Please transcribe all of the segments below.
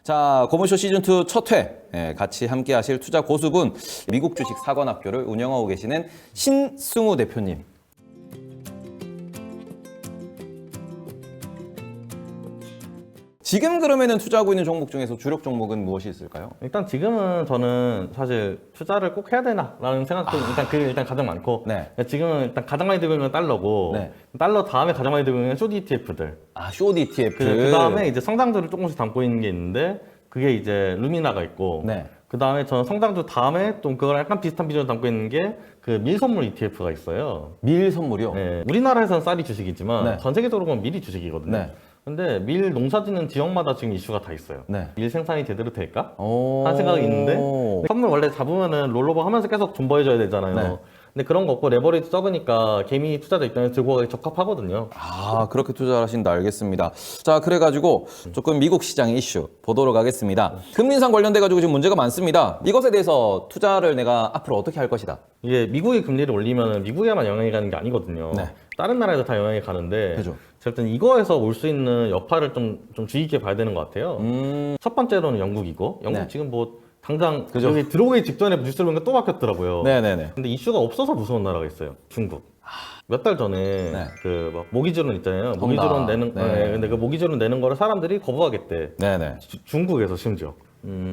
자, 고문쇼 시즌2 첫 회 같이 함께 하실 투자 고수분 미국 주식 사관학교를 운영하고 계시는 신승우 대표님. 지금 그러면은 투자하고 있는 종목 중에서 주력 종목은 무엇이 있을까요? 일단 지금은 저는 사실 투자를 꼭 해야 되나라는 생각도 일단 가장 많고 네. 지금은 일단 가장 많이 들고 있는 건 달러고 네. 달러 다음에 가장 많이 들고 있는 건 쇼 ETF들 아, 쇼 ETF. 그 다음에 이제 성장주를 조금씩 담고 있는 게 있는데 그게 이제 루미나가 있고 네. 그 다음에 저는 성장주 다음에 또 그거랑 약간 비슷한 비중을 담고 있는 게 그 밀선물 ETF가 있어요. 밀 선물이요? 네, 우리나라에서는 쌀이 주식이지만 네. 전 세계적으로 보면 밀이 주식이거든요. 네. 근데 밀 농사짓는 지역마다 지금 이슈가 다 있어요. 네. 밀 생산이 제대로 될까? 오. 하는 생각이 있는데 선물 원래 잡으면은 롤로버 하면서 계속 존버해줘야 되잖아요. 네. 근데 그런 거 없고 레버리지 적으니까 개미 투자자 입장에서 들고 가기 적합하거든요. 아, 그렇게 투자를 하신다. 알겠습니다. 자, 그래가지고 조금 미국 시장의 이슈 보도록 하겠습니다. 금리 인상 관련돼가지고 지금 문제가 많습니다. 이것에 대해서 투자를 내가 앞으로 어떻게 할 것이다. 이게 미국이 금리를 올리면 미국에만 영향이 가는 게 아니거든요. 네. 다른 나라에도 다 영향이 가는데 그죠. 제가 볼 땐 이거에서 올 수 있는 여파를 좀 주의 깊게 봐야 되는 것 같아요. 첫 번째로는 영국이고 영국 네. 지금 뭐 당장 그죠. 여기 들어오기 직전에 뉴스를 보니까 또 바뀌었더라고요. 네네네. 근데 이슈가 없어서 무서운 나라가 있어요. 중국. 몇 달 전에 네. 그 막 모기지론 있잖아요. 정답. 모기지론 내는 네. 근데 그 모기지론 내는 거를 사람들이 거부하겠대. 네네. 중국에서 심지어.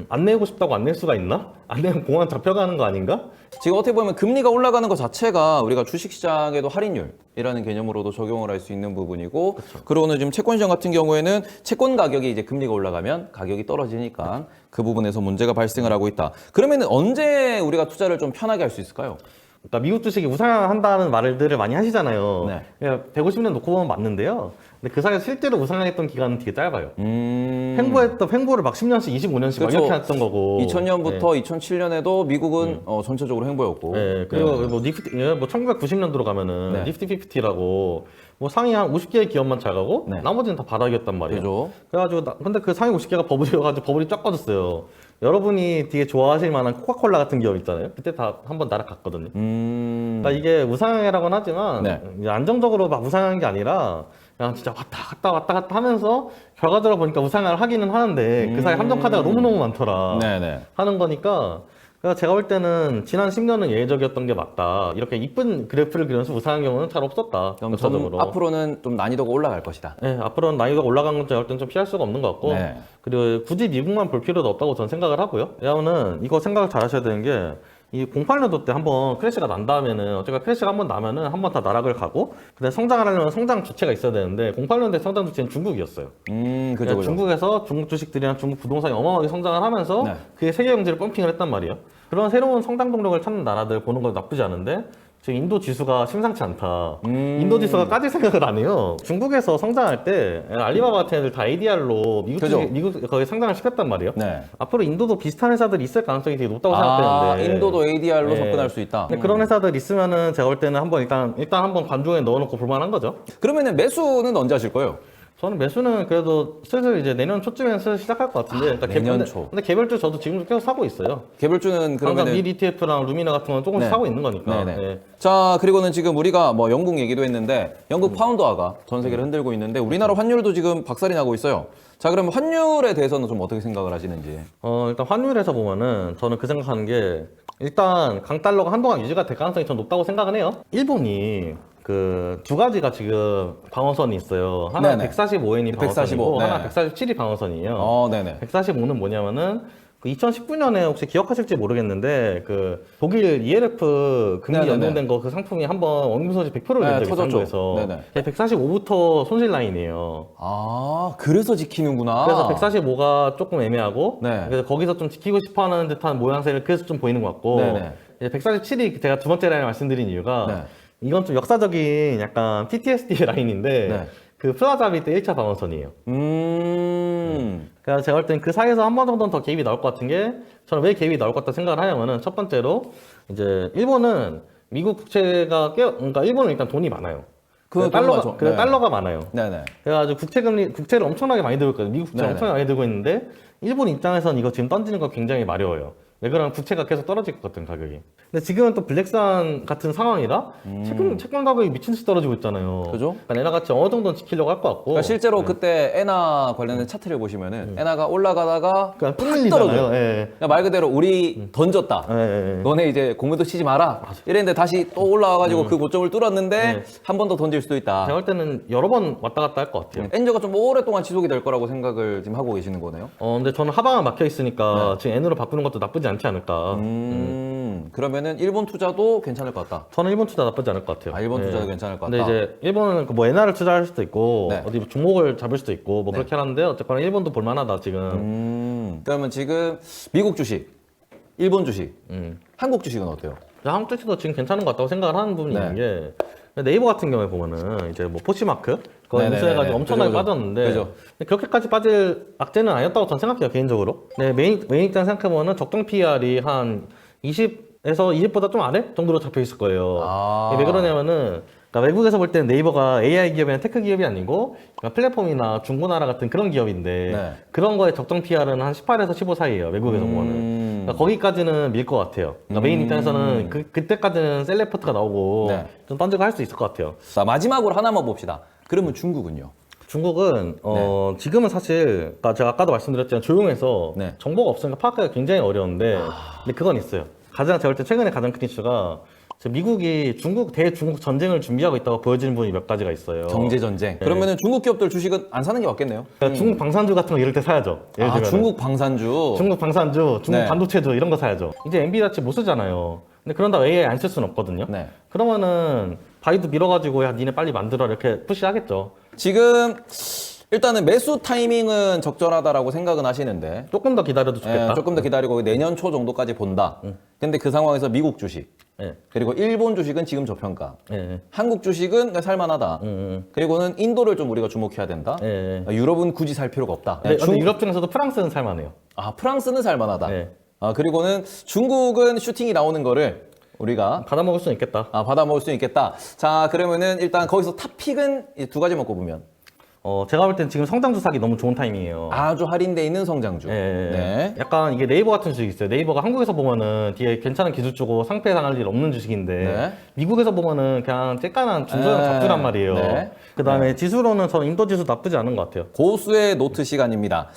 안 내고 싶다고 안 낼 수가 있나? 안 내면 공안 잡혀가는 거 아닌가? 지금 어떻게 보면 금리가 올라가는 것 자체가 우리가 주식시장에도 할인율이라는 개념으로도 적용을 할 수 있는 부분이고, 그리고는 지금 채권시장 같은 경우에는 채권 가격이 이제 금리가 올라가면 가격이 떨어지니까 그 부분에서 문제가 발생을 하고 있다. 그러면은 언제 우리가 투자를 좀 편하게 할 수 있을까요? 그러니까 미국 주식이 우상한다는 말들을 많이 하시잖아요. 네. 그러니까 150년 놓고 보면 맞는데요. 근데 그 사이에 실제로 우상했던 기간은 되게 짧아요. 횡보를 막 10년씩, 25년씩 막 그렇죠. 이렇게 했던 거고. 2000년부터 2007년에도 미국은 전체적으로 횡보였고. 네, 그리고 뭐 니프티, 뭐 1990년도로 가면은 네. 니프티 50라고 뭐 상위 한 50개의 기업만 잘 가고 네. 나머지는 다 바닥이었단 말이에요. 그죠. 그래가지고 근데 그 상위 50개가 버블이어가지고 버블이 쫙 꺼졌어요. 여러분이 되게 좋아하실 만한 코카콜라 같은 기업 있잖아요. 그때 다 한번 날아갔거든요. 그러니까 이게 우상향이라고는 하지만 네. 이제 안정적으로 막 우상향한 게 아니라 그냥 진짜 왔다 갔다 하면서 결과적으로 보니까 우상향을 하기는 하는데 그 사이 함정 카드가 너무너무 많더라 네네. 하는 거니까 그래서 제가 볼 때는 지난 10년은 예외적이었던 게 맞다. 이렇게 이쁜 그래프를 그려서 우상한 경우는 잘 없었다. 그럼 전체적으로. 앞으로는 좀 난이도가 올라갈 것이다. 네, 앞으로는 난이도가 올라간 건 제가 볼 때는 좀 피할 수가 없는 것 같고 네. 그리고 굳이 미국만 볼 필요도 없다고 저는 생각을 하고요. 왜냐하면 이거 생각을 잘 하셔야 되는 게 이 08년도 때 한번 크래시가 난 다음에는 어쨌든 크래시가 한번 나면은 한번 다 나락을 가고 근데 성장을 하려면 성장 주체가 있어야 되는데 08년도에 성장 주체는 중국이었어요. 그죠, 그러니까 그죠. 중국에서 중국 주식들이랑 중국 부동산이 어마어마하게 성장을 하면서 네. 그게 세계 경제를 펌핑을 했단 말이에요. 그런 새로운 성장 동력을 찾는 나라들 보는 건 나쁘지 않은데 지금 인도 지수가 심상치 않다. 인도 지수가 까질 생각을 안 해요. 중국에서 성장할 때 알리바바 같은 애들 다 ADR로 그죠. 미국 거기 상장을 시켰단 말이에요. 네. 앞으로 인도도 비슷한 회사들이 있을 가능성이 되게 높다고 아, 생각되는데 인도도 ADR로 네. 접근할 수 있다. 근데 그런 회사들 있으면은 제가 볼 때는 한번 일단 한번 관중에 넣어놓고 볼만한 거죠. 그러면은 매수는 언제 하실 거예요? 저는 매수는 그래도 슬슬 이제 내년 초쯤에는 슬슬 시작할 것 같은데. 그러니까 내년 초. 근데 개별주 저도 지금도 계속 사고 있어요. 개별주는 항상 그러면은 밀 ETF랑 루미나 같은 건 조금씩 네. 사고 있는 거니까. 네네. 네. 자, 그리고는 지금 우리가 뭐 영국 얘기도 했는데 영국 파운드화가 전 세계를 흔들고 있는데 우리나라 환율도 지금 박살이 나고 있어요. 자, 그럼 환율에 대해서는 좀 어떻게 생각을 하시는지. 일단 환율에서 보면은 저는 그 생각하는 게 일단 강달러가 한동안 유지가 될 가능성이 전 높다고 생각은 해요. 일본이 그 두 가지가 지금 방어선이 있어요. 하나 네네. 145엔이 145, 방어선이고 네. 하나 147이 방어선이에요. 네네. 145는 뭐냐면은 그 2019년에 혹시 기억하실지 모르겠는데 그 독일 ELF 금리 네네네. 연동된 거 그 상품이 한번 원금소지 100%를 낸 적이 터졌죠. 있어서 네네. 145부터 손실 라인이에요. 아, 그래서 지키는구나. 그래서 145가 조금 애매하고 네. 그래서 거기서 좀 지키고 싶어하는 듯한 모양새를 그래서 좀 보이는 것 같고 네네. 이제 147이 제가 두 번째 라인 말씀드린 이유가 네. 이건 좀 역사적인 약간 PTSD 라인인데 네. 그 플라자비 때 1차 방어선이에요. 그래서 제가 볼 땐 그 사이에서 한 번 정도는 더 개입이 나올 것 같은 게 저는 왜 개입이 나올 것 같다 생각을 하냐면은 첫 번째로 이제 일본은 미국 국채가 그러니까 일본은 일단 돈이 많아요. 그 달러가 네. 달러가 많아요. 네네. 그래가지고 국채를 엄청나게 많이 들고 있거든요. 미국 국채 네네. 엄청나게 많이 들고 있는데 일본 입장에서는 이거 지금 던지는 거 굉장히 마려워요. 왜 그러면 부채가 계속 떨어질 것 같은 가격이. 근데 지금은 또 블랙스완 같은 상황이라 채권 가격이 미친 듯이 떨어지고 있잖아요. 그죠? 그러니까 엔화 가치 어느 정도는 지키려고 할 것 같고. 그러니까 실제로 그때 엔화 관련된 차트를 보시면은 엔화가 올라가다가 그러니까 팍 뚫리잖아요. 떨어져요. 예. 그러니까 말 그대로 우리 던졌다. 예. 너네 이제 공매도 치지 마라. 이랬는데 다시 또 올라와가지고 그 고점을 뚫었는데 한 번 더 던질 수도 있다. 제가 볼 때는 여러 번 왔다 갔다 할 것 같아요. 엔저가 좀 오랫동안 지속이 될 거라고 생각을 지금 하고 계시는 거네요. 근데 저는 하방은 막혀 있으니까 지금 N으로 바꾸는 것도 나쁘지 않지 않을까. 그러면은 일본 투자도 괜찮을 것 같다. 저는 일본 투자 나쁘지 않을 것 같아요. 아, 일본 투자도 괜찮을 것 근데 같다. 이제 일본은 뭐 엔화를 투자할 수도 있고 네. 어디 종목을 잡을 수도 있고 뭐 그렇게 하는데 어쨌거나 일본도 볼만하다 지금. 그러면 지금 미국 주식, 일본 주식, 한국 주식은 어때요? 한국 주식도 지금 괜찮은 것 같다고 생각을 하는 부분이 네. 있는 게 네이버 같은 경우에 보면은 이제 뭐 포시마크 그거 네네네네. 인수해가지고 엄청나게 그죠, 그죠. 빠졌는데 그죠. 근데 그렇게까지 빠질 악재는 아니었다고 저는 생각해요 개인적으로. 네, 메인 입장 생각해보면은 적정 PER이 한 20에서 20보다 좀 아래 정도로 잡혀 있을 거예요. 아. 이게 왜 그러냐면은 그러니까 외국에서 볼 때는 네이버가 AI 기업이나 테크 기업이 아니고 그러니까 플랫폼이나 중고나라 같은 그런 기업인데 네. 그런 거에 적정 PR은 한 18에서 15 사이예요 외국에서 보면은. 그러니까 거기까지는 밀 것 같아요. 그러니까 메인 입장에서는 그때까지는 셀레포트가 나오고 네. 좀 던지고 할 수 있을 것 같아요. 자, 마지막으로 하나만 봅시다. 그러면 중국은요? 중국은 지금은 사실 그러니까 제가 아까도 말씀드렸지만 조용해서 네. 정보가 없으니까 파악하기가 굉장히 어려운데 근데 그건 있어요. 제가 볼 때 최근에 가장 큰 이슈가 지금 미국이 대중국 전쟁을 준비하고 있다고 보여지는 부분이 몇 가지가 있어요. 경제 전쟁. 그러면은 중국 기업들 주식은 안 사는 게 맞겠네요. 그러니까 중국 방산주 같은 거 이럴 때 사야죠. 예를 아, 들면 중국 방산주. 중국 방산주, 중국 네. 반도체주 이런 거 사야죠. 이제 엔비디아 칩 못 쓰잖아요. 근데 그런다고 AI 안 쓸 수는 없거든요. 네. 그러면은 바이두 밀어가지고 야 니네 빨리 만들어 이렇게 푸시하겠죠. 지금 일단은 매수 타이밍은 적절하다라고 생각은 하시는데 조금 더 기다려도 좋겠다. 조금 더 기다리고 내년 초 정도까지 본다. 근데 그 상황에서 미국 주식 예. 그리고 일본 주식은 지금 저평가. 예. 한국 주식은 그냥 살만하다. 그리고는 인도를 좀 우리가 주목해야 된다. 예. 유럽은 굳이 살 필요가 없다. 근데 유럽 중에서도 프랑스는 살만해요. 아, 프랑스는 살만하다. 네. 그리고는 중국은 슈팅이 나오는 거를 우리가 받아먹을 수는 있겠다. 받아먹을 수 있겠다. 자, 그러면은 일단 거기서 탑픽은 이두 가지만 꼽으면 제가 볼 땐 지금 성장주 사기 너무 좋은 타이밍이에요. 아주 할인돼 있는 성장주. 예. 네. 약간 이게 네이버 같은 주식이 있어요. 네이버가 한국에서 보면은 뒤에 괜찮은 기술 주고 상패 당할 일 없는 주식인데 네. 미국에서 보면은 그냥 쬐깐한 중소형 네. 잡주란 말이에요. 네. 그다음에 지수로는 저는 인도 지수 나쁘지 않은 것 같아요. 고수의 노트 시간입니다.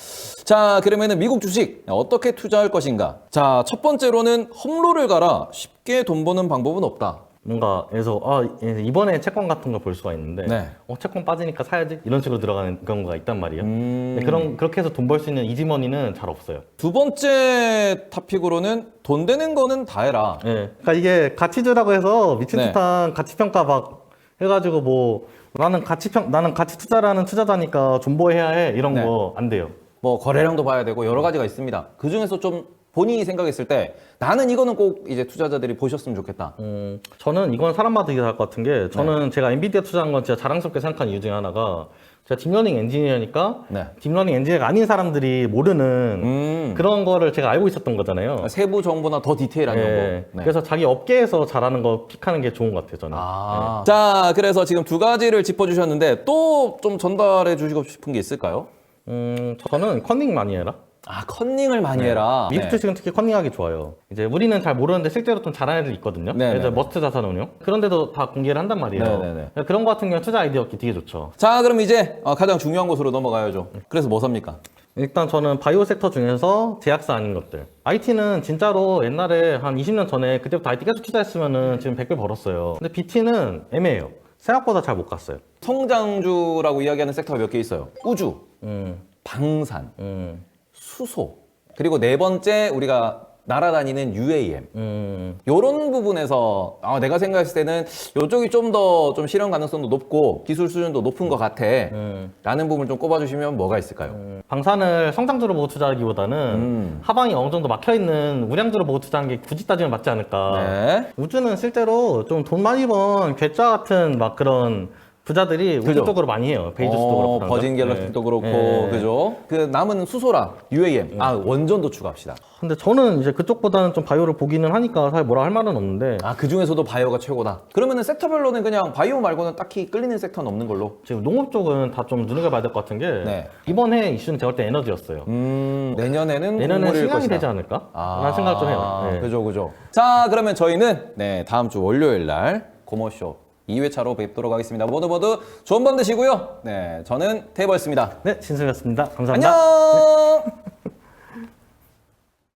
자, 그러면은 미국 주식 어떻게 투자할 것인가? 자, 첫 번째로는 험로를 가라. 쉽게 돈 버는 방법은 없다. 뭔가 그래서 이번에 채권 같은 걸 볼 수가 있는데 네. 채권 빠지니까 사야지 이런 식으로 들어가는 경우가 있단 말이에요. 근데 그렇게 해서 돈 벌 수 있는 이지머니는 잘 없어요. 두 번째 탑픽으로는 돈 되는 거는 다 해라. 예. 그러니까 이게 가치주라고 해서 미친 네. 듯한 가치평가 막 해가지고 뭐 나는 가치 투자라는 투자자니까 존버해야 해 이런 네. 거 안 돼요. 뭐 거래량도 봐야 되고 여러 가지가 있습니다. 그 중에서 좀 본인이 생각했을 때 나는 이거는 꼭 이제 투자자들이 보셨으면 좋겠다. 저는 이건 사람마다 이게 다를 것 같은 게 저는 제가 엔비디아 투자한 건 진짜 자랑스럽게 생각하는 이유 중에 하나가 제가 딥러닝 엔지니어니까 네. 딥러닝 엔지니어가 아닌 사람들이 모르는 그런 거를 제가 알고 있었던 거잖아요. 세부 정보나 더 디테일한 예. 정보. 네. 그래서 자기 업계에서 잘하는 거 픽하는 게 좋은 것 같아요, 저는. 자, 그래서 지금 두 가지를 짚어주셨는데 또 좀 전달해 주시고 싶은 게 있을까요? 저는 컨닝 많이 해라. 컨닝을 많이 해라. 미국 주식은 특히 컨닝하기 좋아요. 이제 우리는 잘 모르는데 실제로 좀 잘하는 애들 있거든요. 네, 그래서 네, 머스트 자산 운용. 그런데도 다 공개를 한단 말이에요. 네, 네, 네. 그런 거 같은 경우는 투자 아이디어 얻기 되게 좋죠. 자, 그럼 이제 가장 중요한 곳으로 넘어가야죠. 그래서 뭐 삽니까? 일단 저는 바이오 섹터 중에서 제약사 아닌 것들. IT는 진짜로 옛날에 한 20년 전에 그때부터 IT 계속 투자했으면은 지금 100배 벌었어요. 근데 BT는 애매해요. 생각보다 잘 못 갔어요. 성장주라고 이야기하는 섹터가 몇 개 있어요. 우주, 방산, 음, 수소, 그리고 네 번째 우리가 날아다니는 UAM. 요런 부분에서 내가 생각했을 때는 이쪽이 좀 더 좀 실현 가능성도 높고 기술 수준도 높은 것 같아 라는 부분을 좀 꼽아주시면 뭐가 있을까요? 방산을 성장주로 보고 투자하기보다는 하방이 어느 정도 막혀있는 우량주로 보고 투자하는 게 굳이 따지면 맞지 않을까. 네. 우주는 실제로 좀 돈 많이 번 괴짜 같은 막 그런 부자들이 우주 그죠. 쪽으로 많이 해요. 베이조스도 그렇고. 버진 갤럭틱도 그렇고, 그죠? 그 남은 수소라, UAM, 원전도 추가합시다. 근데 저는 이제 그쪽보다는 좀 바이오를 보기는 하니까 사실 뭐라 할 말은 없는데 그 중에서도 바이오가 최고다. 그러면은 섹터별로는 그냥 바이오 말고는 딱히 끌리는 섹터는 없는 걸로. 지금 농업 쪽은 다 좀 눈여겨봐야 될 것 같은 게 네. 이번 해 이슈는 제가 볼 때 에너지였어요. 내년에는 내년에 곡물일 식량이 것이다. 되지 않을까? 라는 생각을 좀 해요. 네. 그죠, 그죠. 자, 그러면 저희는 다음 주 월요일 날 고모쇼 2회차로 뵙도록 하겠습니다. 모두 좋은 밤 되시고요. 네, 저는 테이버였습니다. 네, 진수였습니다. 감사합니다. 안녕!